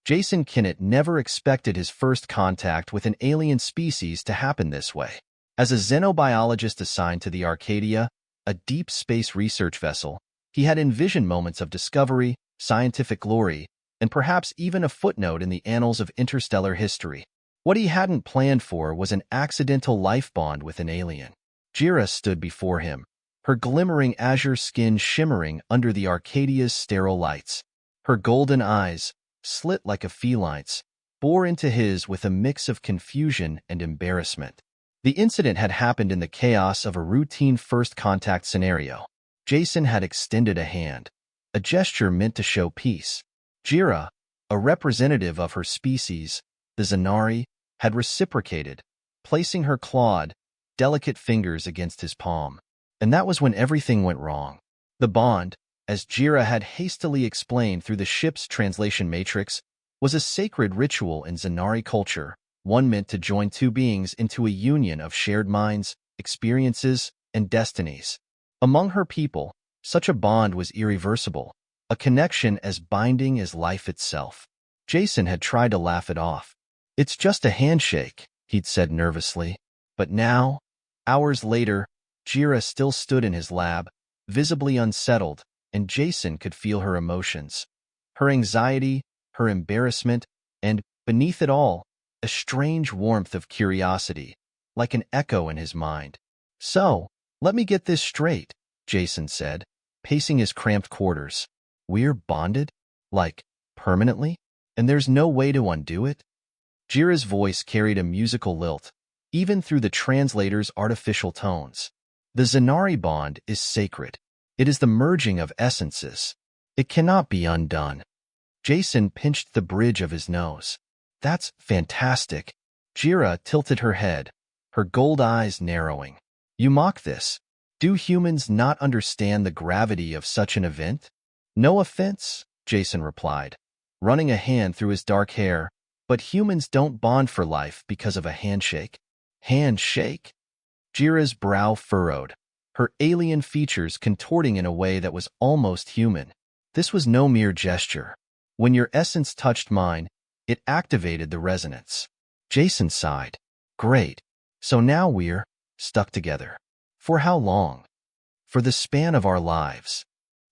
Jason Kinnett never expected his first contact with an alien species to happen this way. As a xenobiologist assigned to the Arcadia, a deep space research vessel, he had envisioned moments of discovery, scientific glory, and perhaps even a footnote in the annals of interstellar history. What he hadn't planned for was an accidental life bond with an alien. Jira stood before him, her glimmering azure skin shimmering under the Arcadia's sterile lights. Her golden eyes, slit like a feline's, bore into his with a mix of confusion and embarrassment. The incident had happened in the chaos of a routine first contact scenario. Jason had extended a hand, a gesture meant to show peace. Jira, a representative of her species, the Zanari, had reciprocated, placing her clawed, delicate fingers against his palm. And that was when everything went wrong. The bond, as Jira had hastily explained through the ship's translation matrix, was a sacred ritual in Zanari culture, one meant to join two beings into a union of shared minds, experiences, and destinies. Among her people, such a bond was irreversible, a connection as binding as life itself. Jason had tried to laugh it off. "It's just a handshake," he'd said nervously. But now, hours later, Jira still stood in his lab, visibly unsettled, and Jason could feel her emotions. Her anxiety, her embarrassment, and, beneath it all, a strange warmth of curiosity, like an echo in his mind. "So, let me get this straight," Jason said, pacing his cramped quarters. "We're bonded? Like, permanently? And there's no way to undo it?" Jira's voice carried a musical lilt, even through the translator's artificial tones. "The Zanari bond is sacred. It is the merging of essences. It cannot be undone." Jason pinched the bridge of his nose. "That's fantastic." Jira tilted her head, her gold eyes narrowing. "You mock this. Do humans not understand the gravity of such an event?" "No offense," Jason replied, running a hand through his dark hair, "but humans don't bond for life because of a handshake." "Handshake?" Jira's brow furrowed, her alien features contorting in a way that was almost human. "This was no mere gesture. When your essence touched mine, it activated the resonance." Jason sighed. "Great. So now we're stuck together. For how long?" "For the span of our lives."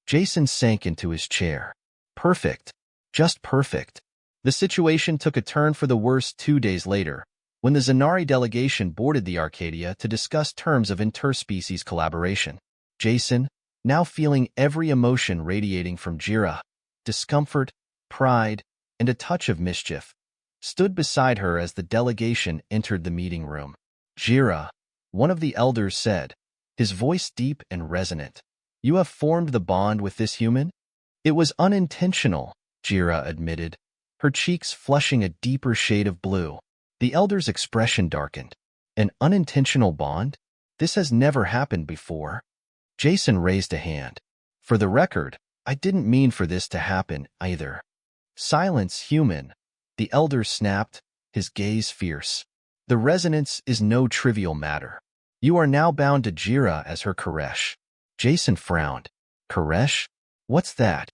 Jason sank into his chair. "Perfect. Just perfect." The situation took a turn for the worse 2 days later, when the Zanari delegation boarded the Arcadia to discuss terms of interspecies collaboration. Jason, now feeling every emotion radiating from Jira, discomfort, pride, and a touch of mischief, stood beside her as the delegation entered the meeting room. "Jira," one of the elders said, his voice deep and resonant, "you have formed the bond with this human?" "It was unintentional," Jira admitted, her cheeks flushing a deeper shade of blue. The elder's expression darkened. "An unintentional bond? This has never happened before." Jason raised a hand. "For the record, I didn't mean for this to happen, either." "Silence, human," the elder snapped, his gaze fierce. "The resonance is no trivial matter. You are now bound to Jira as her Koresh." Jason frowned. "Koresh? What's that?"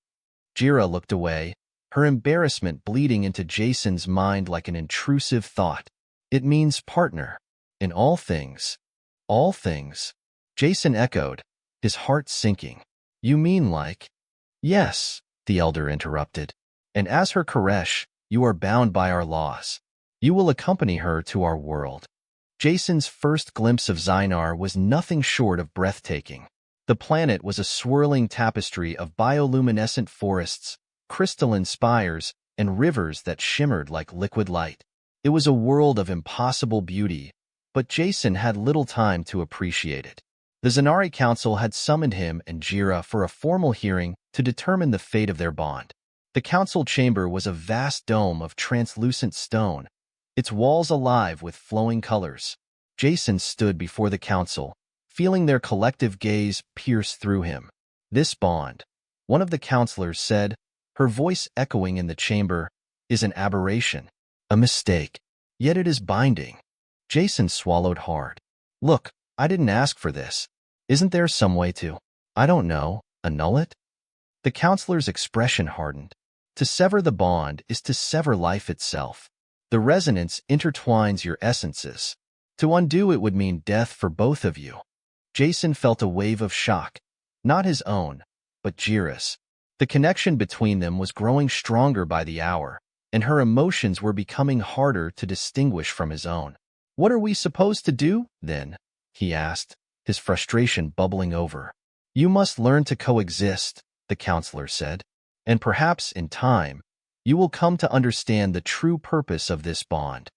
Jira looked away, her embarrassment bleeding into Jason's mind like an intrusive thought. "It means partner. In all things." "All things?" Jason echoed, his heart sinking. "You mean like—" "Yes," the elder interrupted. "And as her Koresh, you are bound by our laws. You will accompany her to our world." Jason's first glimpse of Zynar was nothing short of breathtaking. The planet was a swirling tapestry of bioluminescent forests, crystalline spires, and rivers that shimmered like liquid light. It was a world of impossible beauty, but Jason had little time to appreciate it. The Zanari Council had summoned him and Jira for a formal hearing to determine the fate of their bond. The council chamber was a vast dome of translucent stone, its walls alive with flowing colors. Jason stood before the council, feeling their collective gaze pierce through him. "This bond," one of the counselors said, her voice echoing in the chamber, "is an aberration, a mistake. Yet it is binding." Jason swallowed hard. "Look, I didn't ask for this. Isn't there some way to, I don't know, annul it?" The counselor's expression hardened. To sever the bond is to sever life itself. The resonance intertwines your essences. To undo it would mean death for both of you. Jason felt a wave of shock, not his own, but Jira's. The connection between them was growing stronger by the hour, and her emotions were becoming harder to distinguish from his own. "What are we supposed to do, then?" he asked, his frustration bubbling over. "You must learn to coexist," the counselor said, "and perhaps, in time, you will come to understand the true purpose of this bond."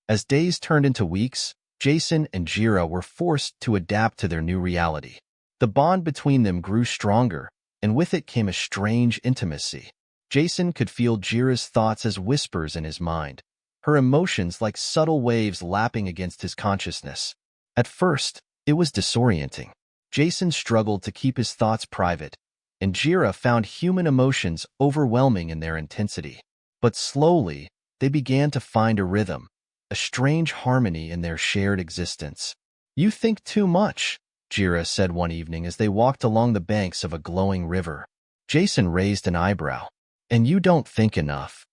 As days turned into weeks, Jason and Jira were forced to adapt to their new reality. The bond between them grew stronger, and with it came a strange intimacy. Jason could feel Jira's thoughts as whispers in his mind, her emotions like subtle waves lapping against his consciousness. At first, it was disorienting. Jason struggled to keep his thoughts private, and Jira found human emotions overwhelming in their intensity. But slowly, they began to find a rhythm, a strange harmony in their shared existence. "You think too much," Jira said one evening as they walked along the banks of a glowing river. Jason raised an eyebrow. "And you don't think enough."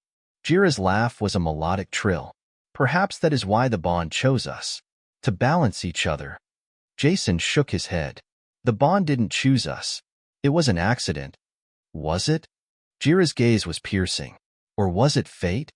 Jira's laugh was a melodic trill. "Perhaps that is why the bond chose us, to balance each other." Jason shook his head. "The bond didn't choose us. It was an accident." "Was it?" Jira's gaze was piercing. "Or was it fate?"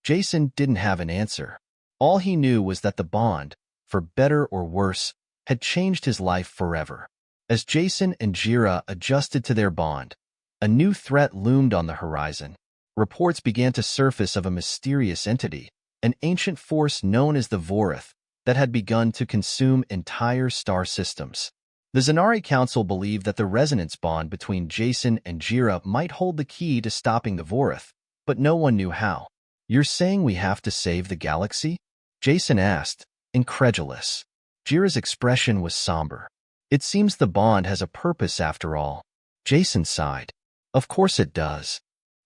Jason didn't have an answer. All he knew was that the bond, for better or worse, had changed his life forever. As Jason and Jira adjusted to their bond, a new threat loomed on the horizon. Reports began to surface of a mysterious entity, an ancient force known as the Vorith, that had begun to consume entire star systems. The Zanari Council believed that the resonance bond between Jason and Jira might hold the key to stopping the Vorith, but no one knew how. "You're saying we have to save the galaxy?" Jason asked, incredulous. Jira's expression was somber. "It seems the bond has a purpose after all." Jason sighed. "Of course it does."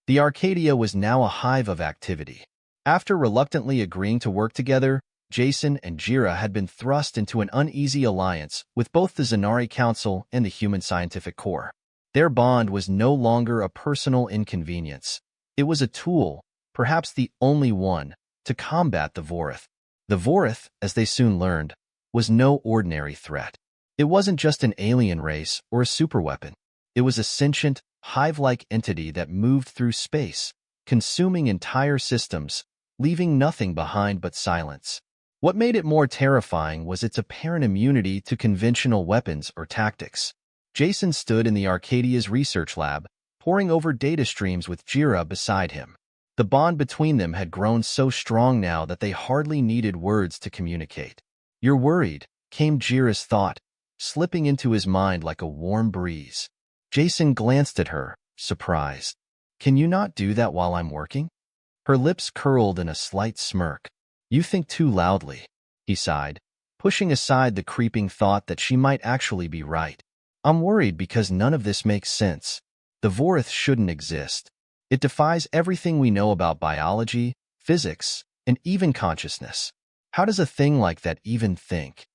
The Arcadia was now a hive of activity. After reluctantly agreeing to work together, Jason and Jira had been thrust into an uneasy alliance with both the Zanari Council and the Human Scientific Corps. Their bond was no longer a personal inconvenience. It was a tool, perhaps the only one, to combat the Vorith. The Vorith, as they soon learned, was no ordinary threat. It wasn't just an alien race or a superweapon. It was a sentient, hive-like entity that moved through space, consuming entire systems, leaving nothing behind but silence. What made it more terrifying was its apparent immunity to conventional weapons or tactics. Jason stood in the Arcadia's research lab, poring over data streams with Jira beside him. The bond between them had grown so strong now that they hardly needed words to communicate. "You're worried," came Jira's thought, slipping into his mind like a warm breeze. Jason glanced at her, surprised. "Can you not do that while I'm working?" Her lips curled in a slight smirk. "You think too loudly," he sighed, pushing aside the creeping thought that she might actually be right. "I'm worried because none of this makes sense. The Vorith shouldn't exist. It defies everything we know about biology, physics, and even consciousness. How does a thing like that even think?"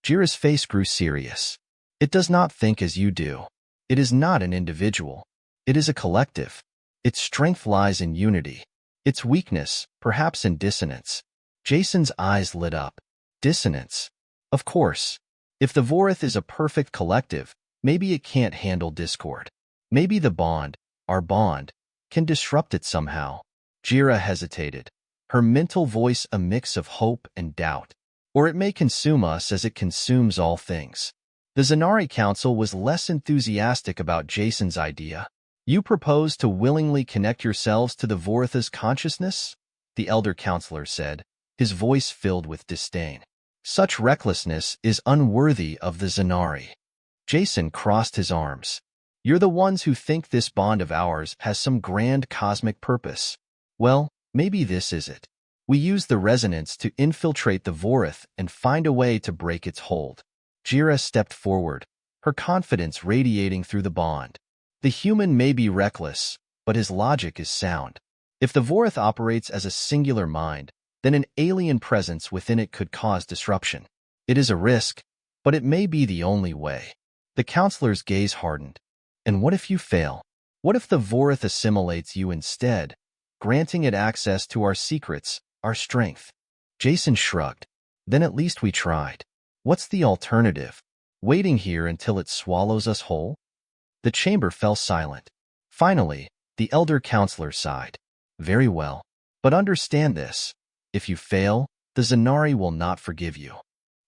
Jira's face grew serious. "It does not think as you do. It is not an individual. It is a collective. Its strength lies in unity. Its weakness, perhaps in dissonance." Jason's eyes lit up. Dissonance. Of course. If the Vorith is a perfect collective, maybe it can't handle discord. Maybe the bond, our bond, can disrupt it somehow. Jira hesitated, her mental voice a mix of hope and doubt. Or it may consume us as it consumes all things. The Zanari Council was less enthusiastic about Jason's idea. "You propose to willingly connect yourselves to the Vorith's consciousness?" the elder counselor said, his voice filled with disdain. "Such recklessness is unworthy of the Zanari." Jason crossed his arms. "You're the ones who think this bond of ours has some grand cosmic purpose. Well, maybe this is it. We use the resonance to infiltrate the Vorith and find a way to break its hold." Jira stepped forward, her confidence radiating through the bond. "The human may be reckless, but his logic is sound. If the Vorith operates as a singular mind, then an alien presence within it could cause disruption. It is a risk, but it may be the only way." The counselor's gaze hardened. "And what if you fail?" What if the Vorith assimilates you instead, granting it access to our secrets, our strength? Jason shrugged. Then at least we tried. What's the alternative? Waiting here until it swallows us whole? The chamber fell silent. Finally, the elder counselor sighed. Very well. But understand this. If you fail, the Zanari will not forgive you.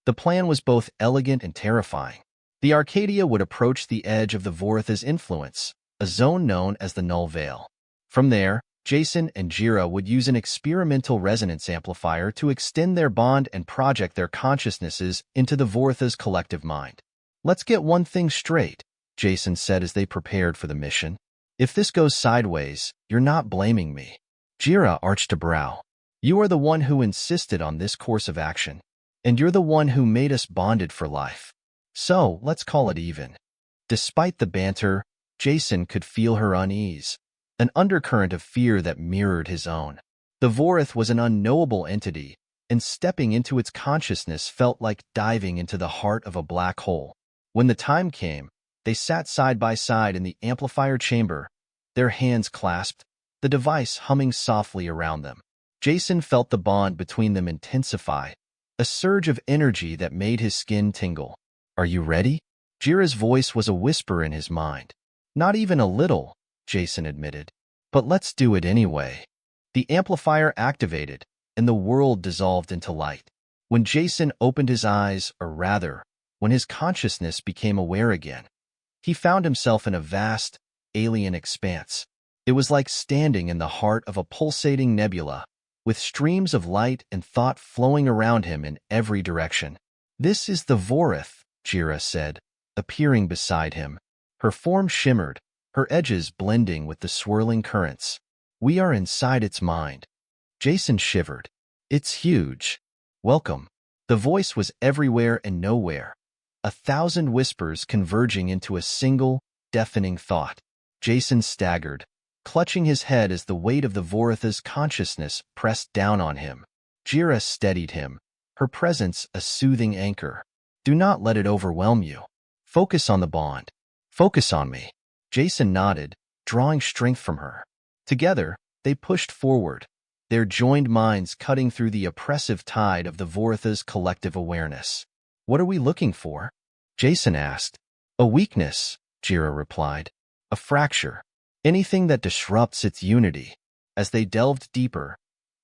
The plan was both elegant and terrifying. The Arcadia would approach the edge of the Vorith's influence, a zone known as the Null Veil. From there, Jason and Jira would use an experimental resonance amplifier to extend their bond and project their consciousnesses into the Vorith's collective mind. Let's get one thing straight, Jason said as they prepared for the mission. If this goes sideways, you're not blaming me. Jira arched a brow. You are the one who insisted on this course of action, and you're the one who made us bonded for life. So, let's call it even. Despite the banter, Jason could feel her unease, an undercurrent of fear that mirrored his own. The Vorith was an unknowable entity, and stepping into its consciousness felt like diving into the heart of a black hole. When the time came, they sat side by side in the amplifier chamber, their hands clasped, the device humming softly around them. Jason felt the bond between them intensify, a surge of energy that made his skin tingle. Are you ready? Jira's voice was a whisper in his mind. Not even a little, Jason admitted. But let's do it anyway. The amplifier activated, and the world dissolved into light. When Jason opened his eyes, or rather, when his consciousness became aware again, he found himself in a vast, alien expanse. It was like standing in the heart of a pulsating nebula, with streams of light and thought flowing around him in every direction. This is the Vorith, Jira said, appearing beside him. Her form shimmered, her edges blending with the swirling currents. We are inside its mind. Jason shivered. It's huge. Welcome. The voice was everywhere and nowhere, 1,000 whispers converging into a single, deafening thought. Jason staggered, clutching his head as the weight of the Vorith's consciousness pressed down on him. Jira steadied him, her presence a soothing anchor. Do not let it overwhelm you. Focus on the bond. Focus on me. Jason nodded, drawing strength from her. Together, they pushed forward, their joined minds cutting through the oppressive tide of the Vorith's collective awareness. What are we looking for? Jason asked. A weakness, Jira replied. A fracture. Anything that disrupts its unity. As they delved deeper,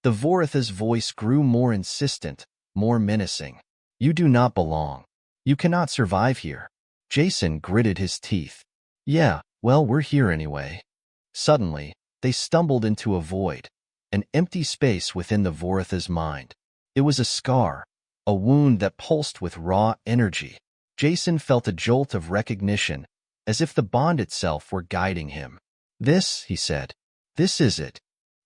the Vorith's voice grew more insistent, more menacing. You do not belong. You cannot survive here. Jason gritted his teeth. Yeah, well, we're here anyway. Suddenly, they stumbled into a void, an empty space within the Vorith's mind. It was a scar, a wound that pulsed with raw energy. Jason felt a jolt of recognition, as if the bond itself were guiding him. This, he said, this is it.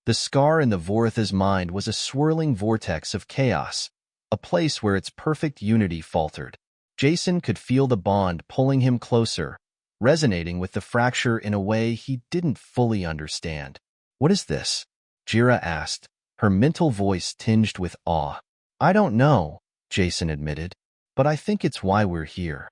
The scar in the Vorith's mind was a swirling vortex of chaos, a place where its perfect unity faltered. Jason could feel the bond pulling him closer, resonating with the fracture in a way he didn't fully understand. What is this? Jira asked, her mental voice tinged with awe. I don't know, Jason admitted, but I think it's why we're here.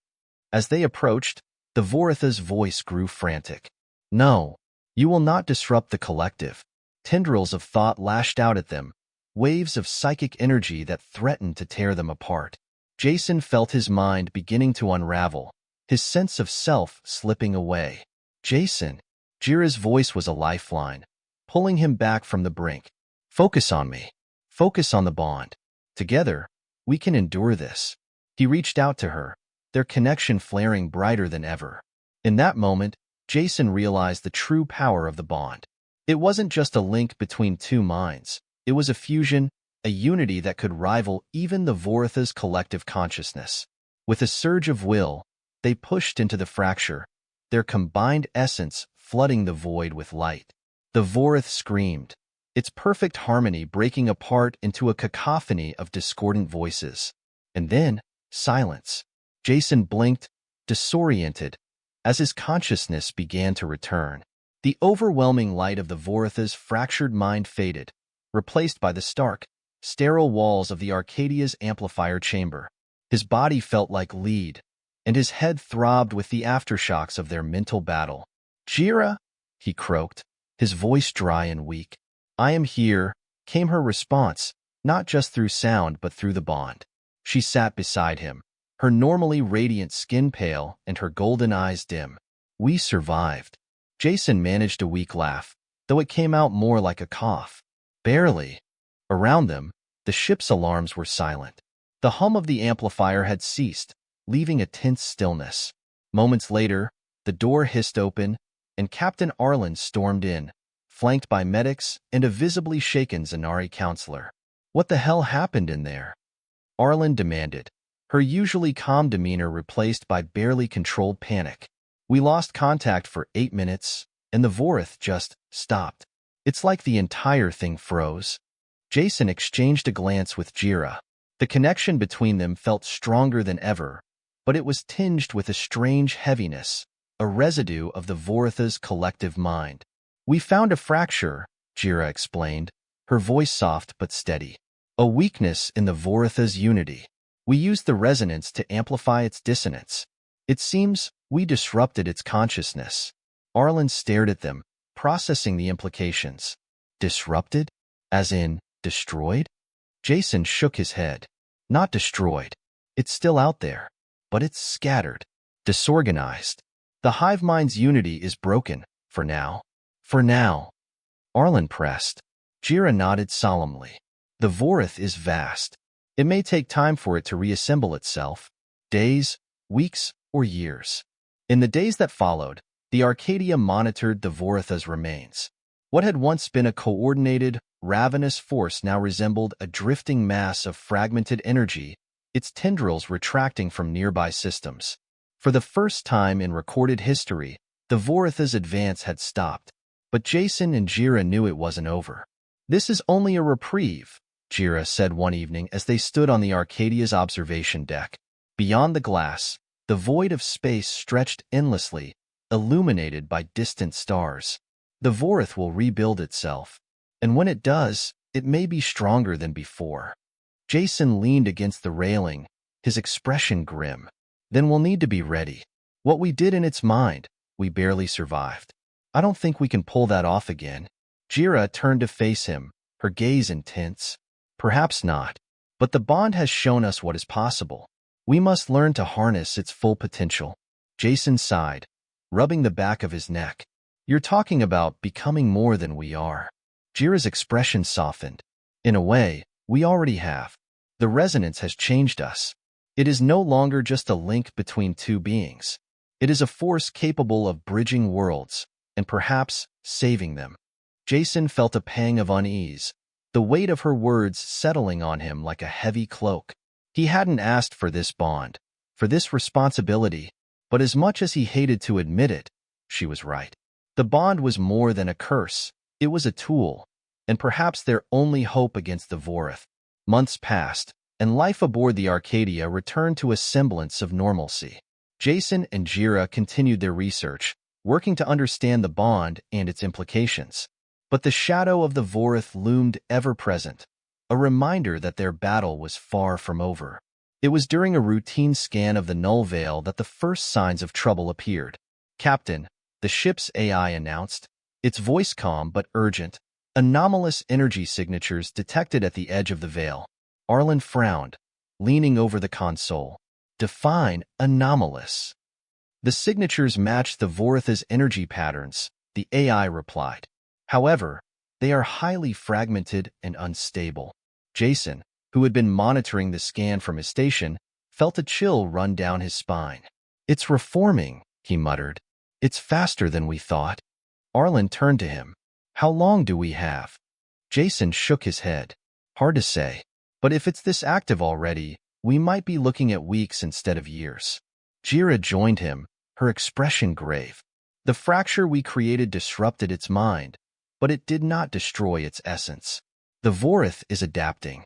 As they approached, the Vorith's voice grew frantic. No, you will not disrupt the collective. Tendrils of thought lashed out at them, waves of psychic energy that threatened to tear them apart. Jason felt his mind beginning to unravel, his sense of self slipping away. Jason, Jira's voice was a lifeline, pulling him back from the brink. Focus on me. Focus on the bond. Together, we can endure this. He reached out to her, their connection flaring brighter than ever. In that moment, Jason realized the true power of the bond. It wasn't just a link between two minds. It was a fusion, a unity that could rival even the Vorith's collective consciousness. With a surge of will, they pushed into the fracture, their combined essence flooding the void with light. The Vorith screamed, its perfect harmony breaking apart into a cacophony of discordant voices. And then, silence. Jason blinked, disoriented, as his consciousness began to return. The overwhelming light of the Vorith's fractured mind faded, replaced by the stark, sterile walls of the Arcadia's amplifier chamber. His body felt like lead, and his head throbbed with the aftershocks of their mental battle. Jira? he croaked, his voice dry and weak. "I am here," came her response, not just through sound but through the bond. She sat beside him, her normally radiant skin pale and her golden eyes dim. "We survived." Jason managed a weak laugh, though it came out more like a cough. "Barely." Around them, the ship's alarms were silent. The hum of the amplifier had ceased, leaving a tense stillness. Moments later, the door hissed open, and Captain Arlen stormed in, flanked by medics and a visibly shaken Zanari counselor. "What the hell happened in there?" Arlen demanded, her usually calm demeanor replaced by barely controlled panic. "We lost contact for 8 minutes, and the Vorith just stopped. It's like the entire thing froze." Jason exchanged a glance with Jira. The connection between them felt stronger than ever, but it was tinged with a strange heaviness, a residue of the Vorith's collective mind. "We found a fracture," Jira explained, her voice soft but steady. "A weakness in the Vorith's unity. We used the resonance to amplify its dissonance. It seems we disrupted its consciousness." Arlen stared at them, processing the implications. "Disrupted? As in, destroyed?" Jason shook his head. "Not destroyed. It's still out there, but it's scattered, disorganized. The hive mind's unity is broken, for now." "For now," Arlen pressed. Jira nodded solemnly. "The Vorith is vast. It may take time for it to reassemble itself. Days, weeks, or years." In the days that followed, the Arcadia monitored the Vorith's remains. What had once been a coordinated, ravenous force now resembled a drifting mass of fragmented energy, its tendrils retracting from nearby systems. For the first time in recorded history, the Vorith's advance had stopped, but Jason and Jira knew it wasn't over. "This is only a reprieve," Jira said one evening as they stood on the Arcadia's observation deck. Beyond the glass, the void of space stretched endlessly, illuminated by distant stars. "The Vorith will rebuild itself, and when it does, it may be stronger than before." Jason leaned against the railing, his expression grim. "Then we'll need to be ready. What we did in its mind, we barely survived. I don't think we can pull that off again." Jira turned to face him, her gaze intense. "Perhaps not, but the bond has shown us what is possible. We must learn to harness its full potential." Jason sighed, rubbing the back of his neck. "You're talking about becoming more than we are." Jira's expression softened. "In a way, we already have. The resonance has changed us. It is no longer just a link between two beings. It is a force capable of bridging worlds, and perhaps saving them." Jason felt a pang of unease, the weight of her words settling on him like a heavy cloak. He hadn't asked for this bond, for this responsibility, but as much as he hated to admit it, she was right. The bond was more than a curse. It was a tool, and perhaps their only hope against the Vorith. Months passed, and life aboard the Arcadia returned to a semblance of normalcy. Jason and Jira continued their research, working to understand the bond and its implications. But the shadow of the Vorith loomed ever-present, a reminder that their battle was far from over. It was during a routine scan of the null veil that the first signs of trouble appeared. "Captain," the ship's AI announced, its voice calm but urgent, "anomalous energy signatures detected at the edge of the veil." Arlen frowned, leaning over the console. "Define anomalous." "The signatures match the Vorith's energy patterns," the AI replied. "However, they are highly fragmented and unstable." Jason, who had been monitoring the scan from his station, felt a chill run down his spine. "It's reforming," he muttered. "It's faster than we thought." Arlen turned to him. "How long do we have?" Jason shook his head. "Hard to say. But if it's this active already, we might be looking at weeks instead of years." Jira joined him, her expression grave. "The fracture we created disrupted its mind, but it did not destroy its essence. The Vorith is adapting."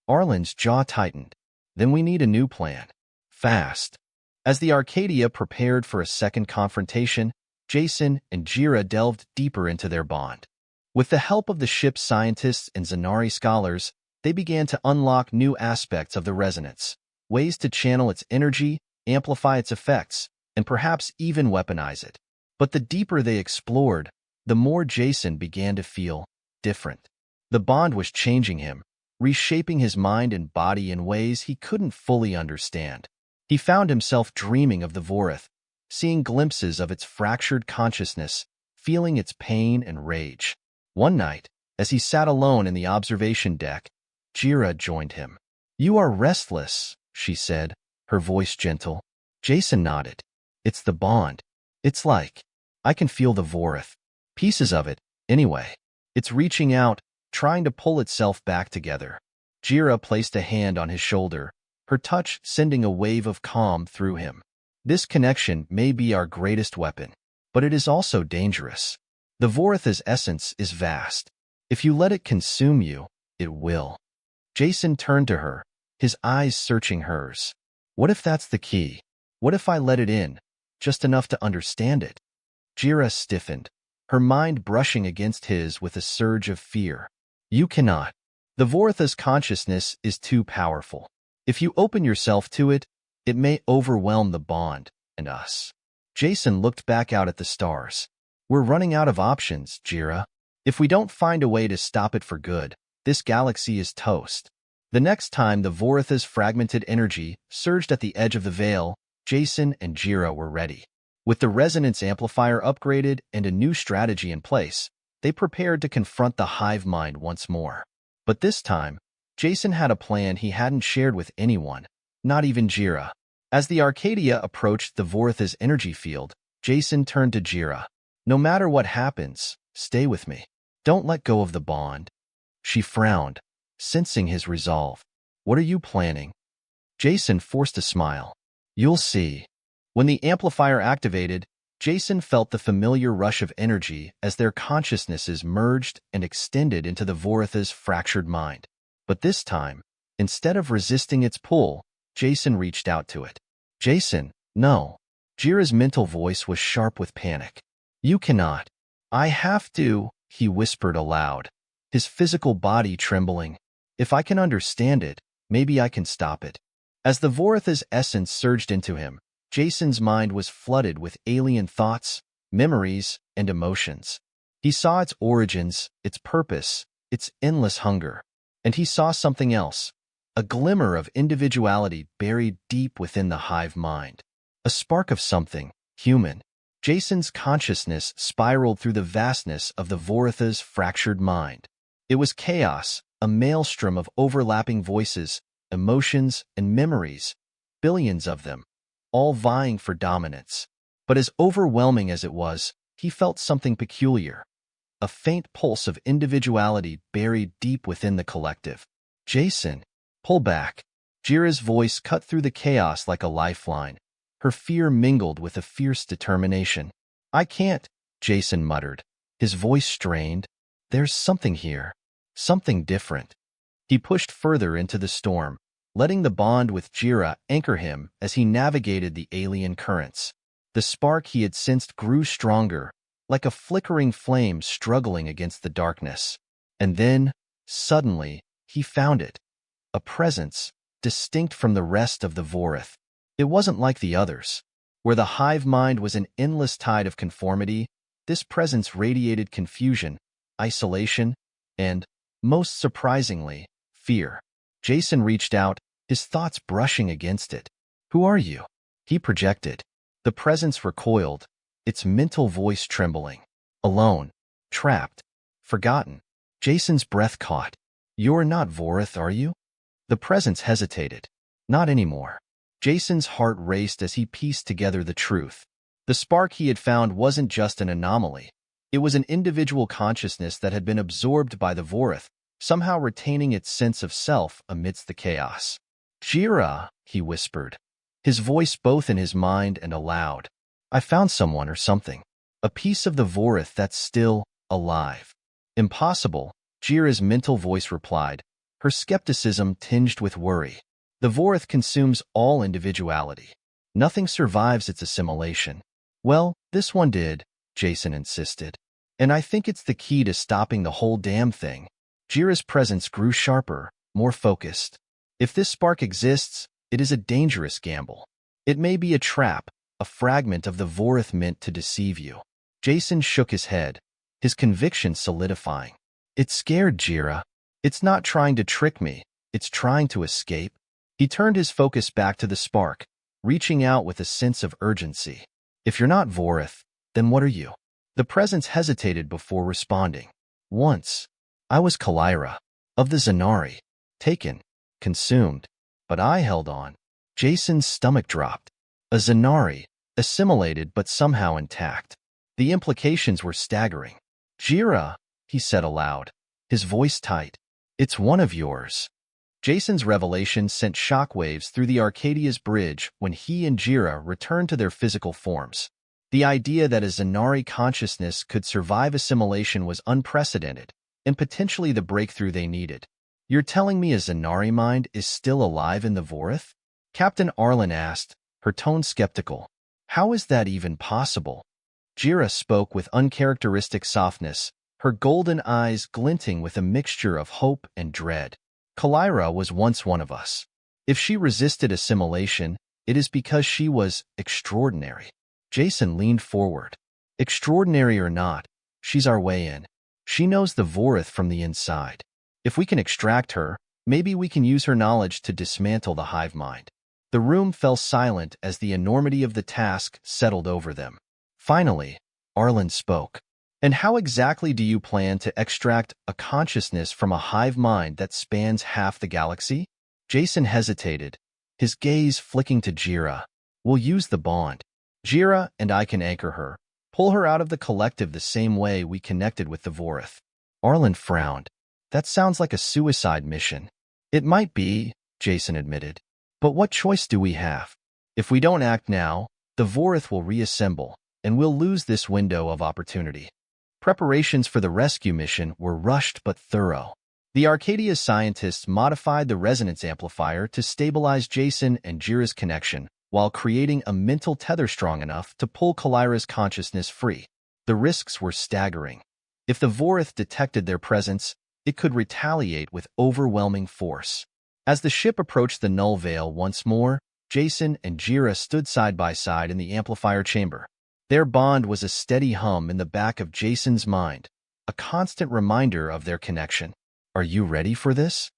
Arlen's jaw tightened. "Then we need a new plan. Fast." As the Arcadia prepared for a second confrontation, Jason and Jira delved deeper into their bond. With the help of the ship's scientists and Zanari scholars, they began to unlock new aspects of the resonance, ways to channel its energy, amplify its effects, and perhaps even weaponize it. But the deeper they explored, the more Jason began to feel different. The bond was changing him, reshaping his mind and body in ways he couldn't fully understand. He found himself dreaming of the Vorith, seeing glimpses of its fractured consciousness, feeling its pain and rage. One night, as he sat alone in the observation deck, Jira joined him. "You are restless," she said, her voice gentle. Jason nodded. "It's the bond. It's like I can feel the Vorith. Pieces of it, anyway. It's reaching out, trying to pull itself back together." Jira placed a hand on his shoulder, her touch sending a wave of calm through him. "This connection may be our greatest weapon, but it is also dangerous. The Vorith's essence is vast. If you let it consume you, it will." Jason turned to her, his eyes searching hers. "What if that's the key? What if I let it in, just enough to understand it?" Jira stiffened, her mind brushing against his with a surge of fear. "You cannot. The Vorith's consciousness is too powerful. If you open yourself to it, it may overwhelm the bond and us." Jason looked back out at the stars. "We're running out of options, Jira. If we don't find a way to stop it for good, this galaxy is toast." The next time the Vorith's fragmented energy surged at the edge of the veil, Jason and Jira were ready. With the resonance amplifier upgraded and a new strategy in place, they prepared to confront the hive mind once more. But this time, Jason had a plan he hadn't shared with anyone, not even Jira. As the Arcadia approached the Vorith's energy field, Jason turned to Jira. "No matter what happens, stay with me. Don't let go of the bond." She frowned, sensing his resolve. "What are you planning?" Jason forced a smile. "You'll see." When the amplifier activated, Jason felt the familiar rush of energy as their consciousnesses merged and extended into the Vorith's fractured mind. But this time, instead of resisting its pull, Jason reached out to it. "Jason, no." Jira's mental voice was sharp with panic. "You cannot." "I have to," he whispered aloud, his physical body trembling. "If I can understand it, maybe I can stop it." As the Vorith's essence surged into him, Jason's mind was flooded with alien thoughts, memories, and emotions. He saw its origins, its purpose, its endless hunger. And he saw something else, a glimmer of individuality buried deep within the hive mind. A spark of something human. Jason's consciousness spiraled through the vastness of the Vorith's fractured mind. It was chaos, a maelstrom of overlapping voices, emotions, and memories, billions of them, all vying for dominance. But as overwhelming as it was, he felt something peculiar, a faint pulse of individuality buried deep within the collective. "Jason, pull back." Jira's voice cut through the chaos like a lifeline, her fear mingled with a fierce determination. "I can't," Jason muttered, his voice strained. "There's something here, something different." He pushed further into the storm, letting the bond with Jira anchor him as he navigated the alien currents. The spark he had sensed grew stronger, like a flickering flame struggling against the darkness. And then, suddenly, he found it. A presence, distinct from the rest of the Vorith. It wasn't like the others. Where the hive mind was an endless tide of conformity, this presence radiated confusion, isolation, and, most surprisingly, fear. Jason reached out, his thoughts brushing against it. "Who are you?" he projected. The presence recoiled, its mental voice trembling. "Alone, trapped, forgotten." Jason's breath caught. "You're not Vorith, are you?" The presence hesitated. "Not anymore." Jason's heart raced as he pieced together the truth. The spark he had found wasn't just an anomaly. It was an individual consciousness that had been absorbed by the Vorith, somehow retaining its sense of self amidst the chaos. "Jira," he whispered, his voice both in his mind and aloud. "I found someone or something. A piece of the Vorith that's still alive." "Impossible," Jira's mental voice replied, her skepticism tinged with worry. "The Vorith consumes all individuality. Nothing survives its assimilation." "Well, this one did," Jason insisted. "And I think it's the key to stopping the whole damn thing." Jira's presence grew sharper, more focused. "If this spark exists, it is a dangerous gamble. It may be a trap, a fragment of the Vorith meant to deceive you." Jason shook his head, his conviction solidifying. It scared Jira. It's not trying to trick me. It's trying to escape. He turned his focus back to the spark, reaching out with a sense of urgency. If you're not Vorith, then what are you? The presence hesitated before responding. Once, I was Kalira, of the Zanari, taken, consumed, but I held on. Jason's stomach dropped. A Zanari, assimilated but somehow intact. The implications were staggering. Jira, he said aloud, his voice tight. It's one of yours. Jason's revelation sent shockwaves through the Arcadia's bridge when he and Jira returned to their physical forms. The idea that a Zanari consciousness could survive assimilation was unprecedented, and potentially the breakthrough they needed. You're telling me a Zanari mind is still alive in the Vorith? Captain Arlen asked, her tone skeptical. How is that even possible? Jira spoke with uncharacteristic softness, her golden eyes glinting with a mixture of hope and dread. Kalira was once one of us. If she resisted assimilation, it is because she was extraordinary. Jason leaned forward. Extraordinary or not, she's our way in. She knows the Vorith from the inside. If we can extract her, maybe we can use her knowledge to dismantle the hive mind. The room fell silent as the enormity of the task settled over them. Finally, Arlen spoke. And how exactly do you plan to extract a consciousness from a hive mind that spans half the galaxy? Jason hesitated, his gaze flicking to Jira. We'll use the bond. Jira and I can anchor her, pull her out of the collective the same way we connected with the Vorith. Arlen frowned. That sounds like a suicide mission. It might be, Jason admitted. But what choice do we have? If we don't act now, the Vorith will reassemble, and we'll lose this window of opportunity. Preparations for the rescue mission were rushed but thorough. The Arcadia scientists modified the resonance amplifier to stabilize Jason and Jira's connection, while creating a mental tether strong enough to pull Kalira's consciousness free. The risks were staggering. If the Vorith detected their presence, it could retaliate with overwhelming force. As the ship approached the null veil once more, Jason and Jira stood side by side in the amplifier chamber. Their bond was a steady hum in the back of Jason's mind, a constant reminder of their connection. Are you ready for this?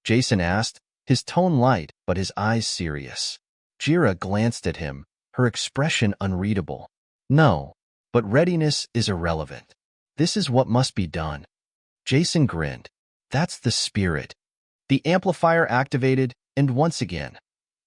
Jason asked, his tone light but his eyes serious. Jira glanced at him, her expression unreadable. No, but readiness is irrelevant. This is what must be done. Jason grinned. That's the spirit. The amplifier activated, and once again,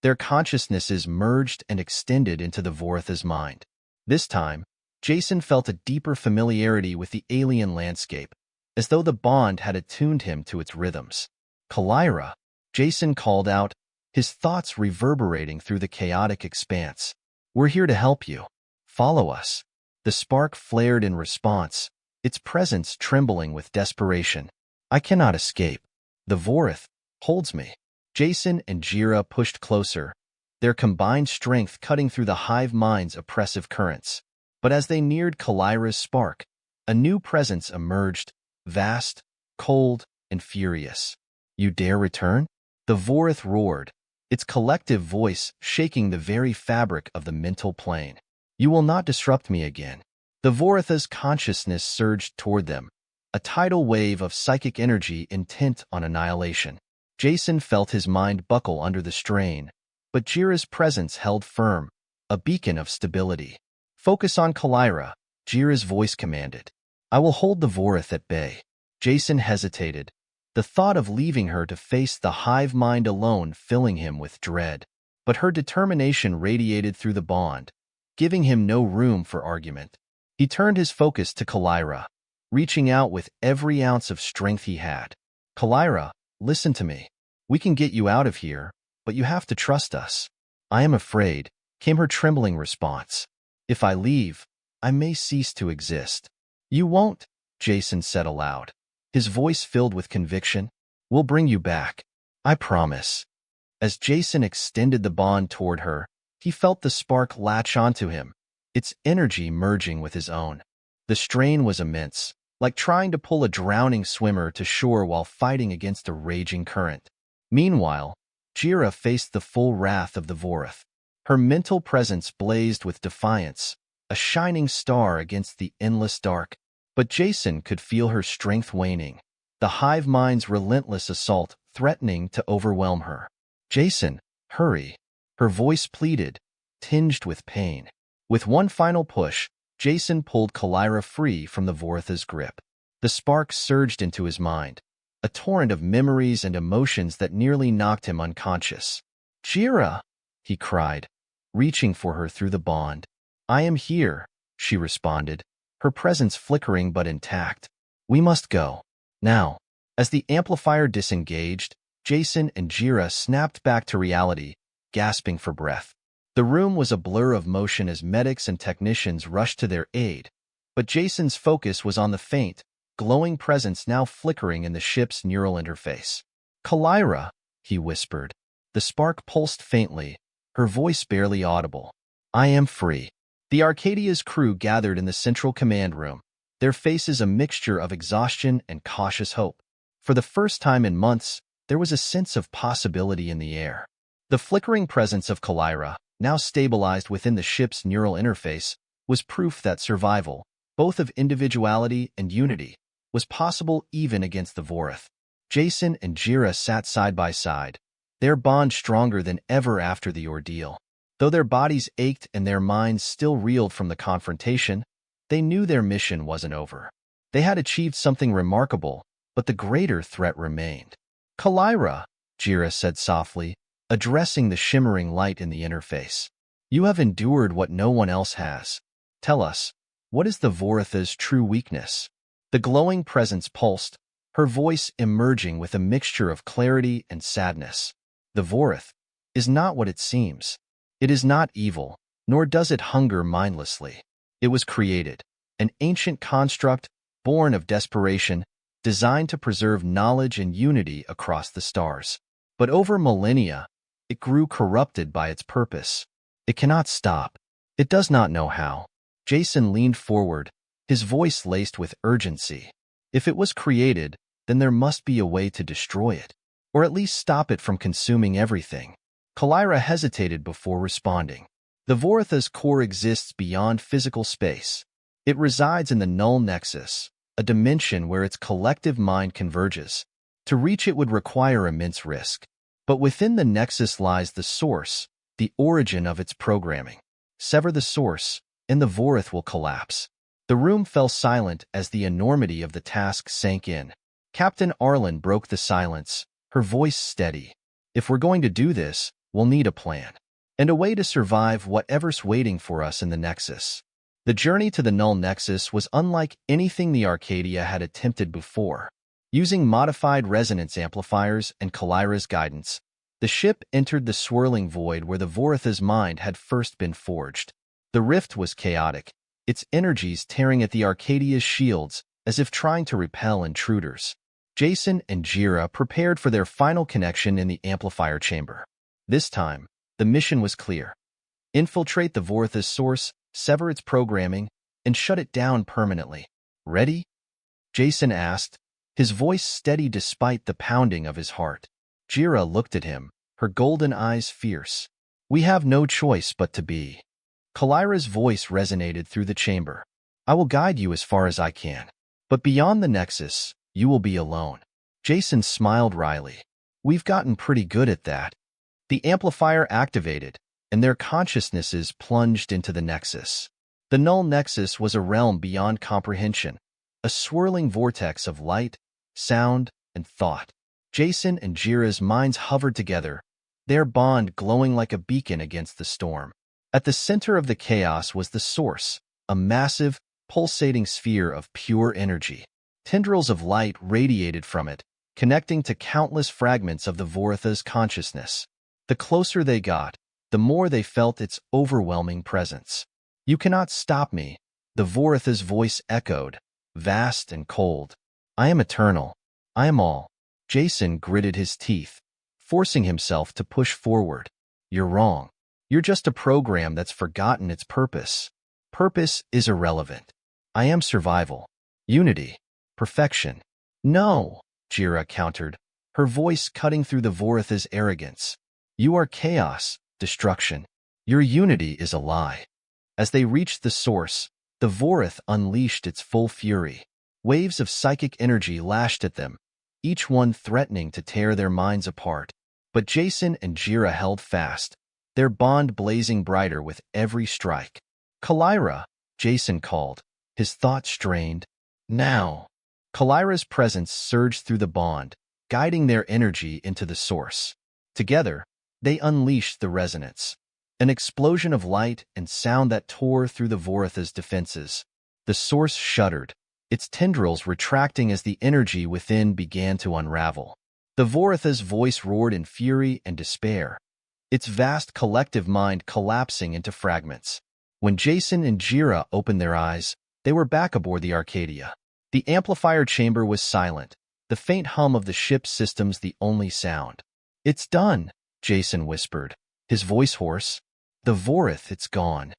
their consciousnesses merged and extended into the Vorith's mind. This time, Jason felt a deeper familiarity with the alien landscape, as though the bond had attuned him to its rhythms. Kalira, Jason called out, his thoughts reverberating through the chaotic expanse. We're here to help you. Follow us. The spark flared in response, its presence trembling with desperation. I cannot escape. The Vorith holds me. Jason and Jira pushed closer, their combined strength cutting through the hive mind's oppressive currents. But as they neared Kalira's spark, a new presence emerged, vast, cold, and furious. You dare return? The Vorith roared, its collective voice shaking the very fabric of the mental plane. You will not disrupt me again. The Vorith's consciousness surged toward them, a tidal wave of psychic energy intent on annihilation. Jason felt his mind buckle under the strain, but Jira's presence held firm, a beacon of stability. Focus on Kalira, Jira's voice commanded. I will hold the Vorith at bay. Jason hesitated, the thought of leaving her to face the hive mind alone filling him with dread. But her determination radiated through the bond, giving him no room for argument. He turned his focus to Kalira, reaching out with every ounce of strength he had. Kalira, listen to me. We can get you out of here, but you have to trust us. I am afraid, came her trembling response. If I leave, I may cease to exist. You won't, Jason said aloud, his voice filled with conviction. We'll bring you back. I promise. As Jason extended the bond toward her, he felt the spark latch onto him, its energy merging with his own. The strain was immense, like trying to pull a drowning swimmer to shore while fighting against a raging current. Meanwhile, Jira faced the full wrath of the Vorith. Her mental presence blazed with defiance, a shining star against the endless dark. But Jason could feel her strength waning, the hive mind's relentless assault threatening to overwhelm her. "Jason, hurry," her voice pleaded, tinged with pain. With one final push, Jason pulled Kalira free from the Vortha's grip. The spark surged into his mind, a torrent of memories and emotions that nearly knocked him unconscious. "Jira!" he cried, reaching for her through the bond. "I am here," she responded, her presence flickering but intact. "We must go. Now." As the amplifier disengaged, Jason and Jira snapped back to reality, gasping for breath. The room was a blur of motion as medics and technicians rushed to their aid, but Jason's focus was on the faint, glowing presence now flickering in the ship's neural interface. "Kalira," he whispered. The spark pulsed faintly, her voice barely audible. "I am free." The Arcadia's crew gathered in the central command room, their faces a mixture of exhaustion and cautious hope. For the first time in months, there was a sense of possibility in the air. The flickering presence of Kalira, now stabilized within the ship's neural interface, was proof that survival, both of individuality and unity, was possible even against the Vorth. Jason and Jira sat side by side, their bond stronger than ever after the ordeal. Though their bodies ached and their minds still reeled from the confrontation, they knew their mission wasn't over. They had achieved something remarkable, but the greater threat remained. "Kalira," Jira said softly, addressing the shimmering light in the interface. "You have endured what no one else has. Tell us, what is the Vortha's true weakness?" The glowing presence pulsed, her voice emerging with a mixture of clarity and sadness. "The Vorth is not what it seems. It is not evil, nor does it hunger mindlessly. It was created, an ancient construct born of desperation, designed to preserve knowledge and unity across the stars. But over millennia, it grew corrupted by its purpose. It cannot stop. It does not know how." Jason leaned forward, his voice laced with urgency. "If it was created, then there must be a way to destroy it, or at least stop it from consuming everything." Kalira hesitated before responding. "The Vortha's core exists beyond physical space. It resides in the null nexus, a dimension where its collective mind converges. To reach it would require immense risk. But within the nexus lies the source, the origin of its programming. Sever the source, and the Vorth will collapse." The room fell silent as the enormity of the task sank in. Captain Arlen broke the silence, her voice steady. "If we're going to do this, we'll need a plan, and a way to survive whatever's waiting for us in the Nexus." The journey to the Null Nexus was unlike anything the Arcadia had attempted before. Using modified resonance amplifiers and Kalira's guidance, the ship entered the swirling void where the Vortha's mind had first been forged. The rift was chaotic, its energies tearing at the Arcadia's shields as if trying to repel intruders. Jason and Jira prepared for their final connection in the amplifier chamber. This time, the mission was clear. Infiltrate the Vortha's source, sever its programming, and shut it down permanently. "Ready?" Jason asked, his voice steady despite the pounding of his heart. Jira looked at him, her golden eyes fierce. "We have no choice but to be." Kalira's voice resonated through the chamber. "I will guide you as far as I can. But beyond the Nexus, you will be alone." Jason smiled wryly. "We've gotten pretty good at that." The amplifier activated, and their consciousnesses plunged into the Nexus. The Null Nexus was a realm beyond comprehension, a swirling vortex of light, sound, and thought. Jason and Jira's minds hovered together, their bond glowing like a beacon against the storm. At the center of the chaos was the source, a massive, pulsating sphere of pure energy. Tendrils of light radiated from it, connecting to countless fragments of the Vortha's consciousness. The closer they got, the more they felt its overwhelming presence. "You cannot stop me," the Vortha's voice echoed, vast and cold. "I am eternal. I am all." Jason gritted his teeth, forcing himself to push forward. "You're wrong. You're just a program that's forgotten its purpose. Purpose is irrelevant. I am survival, unity, perfection." "No," Jira countered, her voice cutting through the Vortha's arrogance. "You are chaos, destruction. Your unity is a lie." As they reached the source, The Vorith unleashed its full fury. Waves of psychic energy lashed at them, each one threatening to tear their minds apart. But Jason and Jira held fast, their bond blazing brighter with every strike. "Kalira," Jason called, his thoughts strained. "Now." Kalira's presence surged through the bond, guiding their energy into the source. Together, they unleashed the resonance, an explosion of light and sound that tore through the Voritha's defenses. The source shuddered, its tendrils retracting as the energy within began to unravel. The Voritha's voice roared in fury and despair, its vast collective mind collapsing into fragments. When Jason and Jira opened their eyes, they were back aboard the Arcadia. The amplifier chamber was silent, the faint hum of the ship's systems the only sound. "It's done," Jason whispered, his voice hoarse. "The Vorith, it's gone."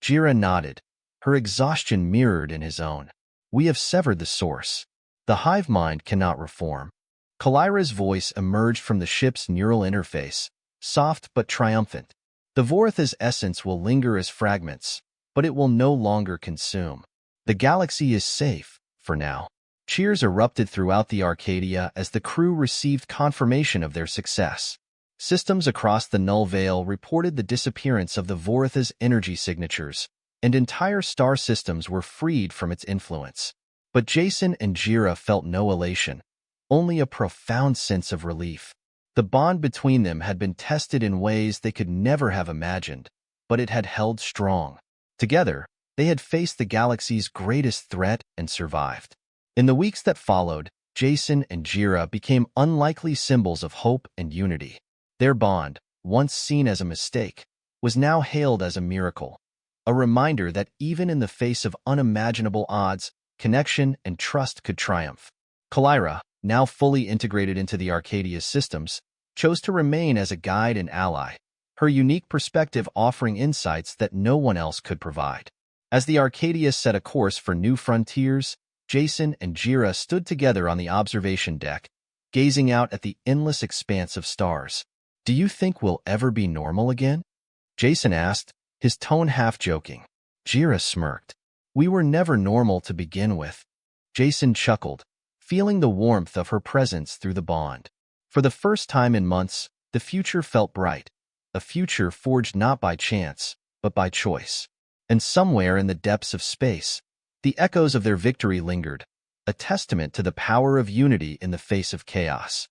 Jira nodded, her exhaustion mirrored in his own. "We have severed the source. The hive mind cannot reform." Kalira's voice emerged from the ship's neural interface, soft but triumphant. "The Voritha's essence will linger as fragments, but it will no longer consume. The galaxy is safe, for now." Cheers erupted throughout the Arcadia as the crew received confirmation of their success. Systems across the Null Veil reported the disappearance of the Voritha's energy signatures, and entire star systems were freed from its influence. But Jason and Jira felt no elation, only a profound sense of relief. The bond between them had been tested in ways they could never have imagined, but it had held strong. Together, they had faced the galaxy's greatest threat and survived. In the weeks that followed, Jason and Jira became unlikely symbols of hope and unity. Their bond, once seen as a mistake, was now hailed as a miracle, a reminder that even in the face of unimaginable odds, connection and trust could triumph. Kalira, now fully integrated into the Arcadia's systems, chose to remain as a guide and ally, her unique perspective offering insights that no one else could provide. As the Arcadia set a course for new frontiers, Jason and Jira stood together on the observation deck, gazing out at the endless expanse of stars. "Do you think we'll ever be normal again?" Jason asked, his tone half-joking. Jira smirked. "We were never normal to begin with." Jason chuckled, feeling the warmth of her presence through the bond. For the first time in months, the future felt bright, a future forged not by chance, but by choice. And somewhere in the depths of space, the echoes of their victory lingered, a testament to the power of unity in the face of chaos.